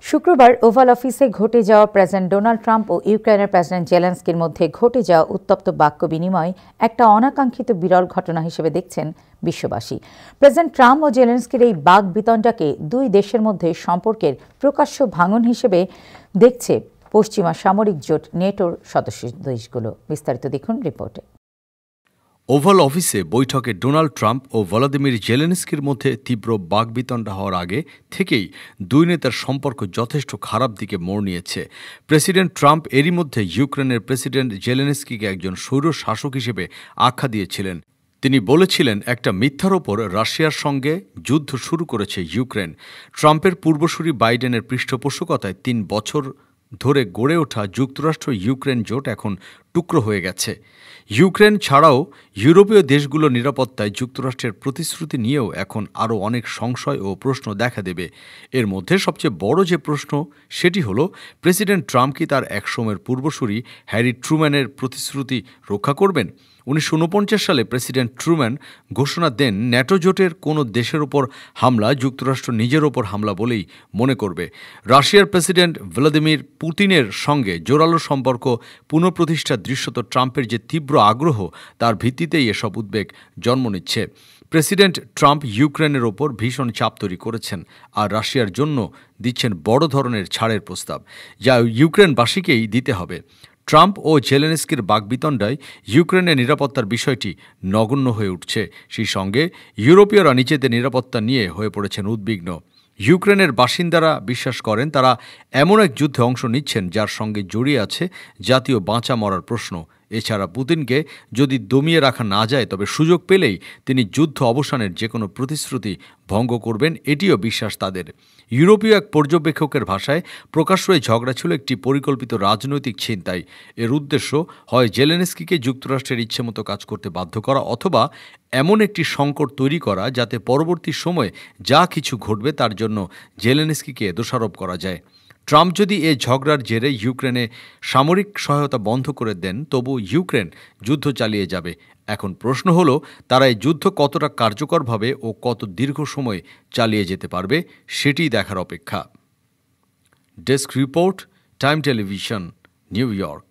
শুক্রবার ওভাল অফিসে ঘটে যাওয়া প্রেসিডেন্ট ডোনাল্ড ট্রাম্প ও ইউক্রেনের প্রেসিডেন্ট জেলেনস্কির মধ্যে ঘটে যাওয়া উত্তপ্ত বাক্য বিনিময় একটা অনাকাঙ্ক্ষিত বিরল ঘটনা হিসেবে দেখছেন বিশ্ববাসী। প্রেসিডেন্ট ট্রাম্প ও জেলেনস্কির এই বাকবিতণ্ডাকে দুই দেশের মধ্যে সম্পর্কের প্রকাশ্য ভাঙন হিসেবে দেখছে পশ্চিমা সামরিক জোট নেটোর সদস্য দেশগুলো। বিস্তারিত দেখুন রিপোর্টে। ওভাল অফিসে বৈঠকে ডোনাল্ড ট্রাম্প ও ভলোদিমির জেলেনস্কির মধ্যে তীব্র বাকবিতণ্ডা হওয়ার আগে থেকেই দুই নেতার সম্পর্ক যথেষ্ট খারাপ দিকে মোড় নিয়েছে। প্রেসিডেন্ট ট্রাম্প এরই মধ্যে ইউক্রেনের প্রেসিডেন্ট জেলেনস্কিকে একজন স্বৈর শাসক হিসেবে আখ্যা দিয়েছিলেন। তিনি বলেছিলেন, একটা মিথ্যার ওপর রাশিয়ার সঙ্গে যুদ্ধ শুরু করেছে ইউক্রেন। ট্রাম্পের পূর্বসূরি বাইডেনের পৃষ্ঠপোষকতায় ৩ বছর ধরে গড়ে ওঠা যুক্তরাষ্ট্র ইউক্রেন জোট এখন টুকরো হয়ে গেছে। ইউক্রেন ছাড়াও ইউরোপীয় দেশগুলোর নিরাপত্তায় যুক্তরাষ্ট্রের প্রতিশ্রুতি নিয়েও এখন আরও অনেক সংশয় ও প্রশ্ন দেখা দেবে। এর মধ্যে সবচেয়ে বড় যে প্রশ্ন সেটি হলো, প্রেসিডেন্ট ট্রাম্প কি তার একসময়ের পূর্বসূরি হ্যারি ট্রুম্যানের প্রতিশ্রুতি রক্ষা করবেন? 1949 সালে প্রেসিডেন্ট ট্রুম্যান ঘোষণা দেন, ন্যাটো জোটের কোনো দেশের ওপর হামলা যুক্তরাষ্ট্র নিজের ওপর হামলা বলেই মনে করবে। রাশিয়ার প্রেসিডেন্ট ভ্লাদিমির পুতিনের সঙ্গে জোরালো সম্পর্ক পুনঃপ্রতিষ্ঠার দৃশ্যত ট্রাম্পের যে তীব্র আগ্রহ, তার ভিত্তিতেই এসব উদ্বেগ জন্ম নিচ্ছে। প্রেসিডেন্ট ট্রাম্প ইউক্রেনের ওপর ভীষণ চাপ তৈরি করেছেন আর রাশিয়ার জন্য দিচ্ছেন বড় ধরনের ছাড়ের প্রস্তাব, যা ইউক্রেনবাসীকেই দিতে হবে। ট্রাম্প ও জেলেনস্কির বাকবিতণ্ডায় ইউক্রেনের নিরাপত্তার বিষয়টি নগণ্য হয়ে উঠছে। সেই সঙ্গে ইউরোপীয়রা নিজেদের নিরাপত্তা নিয়ে হয়ে পড়েছেন উদ্বিগ্ন। ইউক্রেনের বাসিন্দারা বিশ্বাস করেন তারা এমন এক যুদ্ধে অংশ নিচ্ছেন যার সঙ্গে জড়িয়ে আছে জাতীয় বাঁচা মরার প্রশ্ন। এছাড়া পুতিনকে যদি দমিয়ে রাখা না যায়, তবে সুযোগ পেলেই তিনি যুদ্ধ অবসানের যে কোনো প্রতিশ্রুতি ভঙ্গ করবেন, এটিও বিশ্বাস তাদের। ইউরোপীয় এক পর্যবেক্ষকের ভাষায় প্রকাশ্য এই ঝগড়া ছিল একটি পরিকল্পিত রাজনৈতিক ছিনতাই। এর উদ্দেশ্য হয় জেলেনস্কিকে যুক্তরাষ্ট্রের ইচ্ছেমতো কাজ করতে বাধ্য করা, অথবা এমন একটি সংকট তৈরি করা যাতে পরবর্তী সময়ে যা কিছু ঘটবে তার জন্য জেলেনস্কিকে দোষারোপ করা যায়। ট্রাম্প যদি এ ঝগড়ার জেরে ইউক্রেনে সামরিক সহায়তা বন্ধ করে দেন, তবু ইউক্রেন যুদ্ধ চালিয়ে যাবে। এখন প্রশ্ন হলো, তারা এই যুদ্ধ কতটা কার্যকরভাবে ও কত দীর্ঘ সময় চালিয়ে যেতে পারবে, সেটিই দেখার অপেক্ষা। Desk report, time television, new York.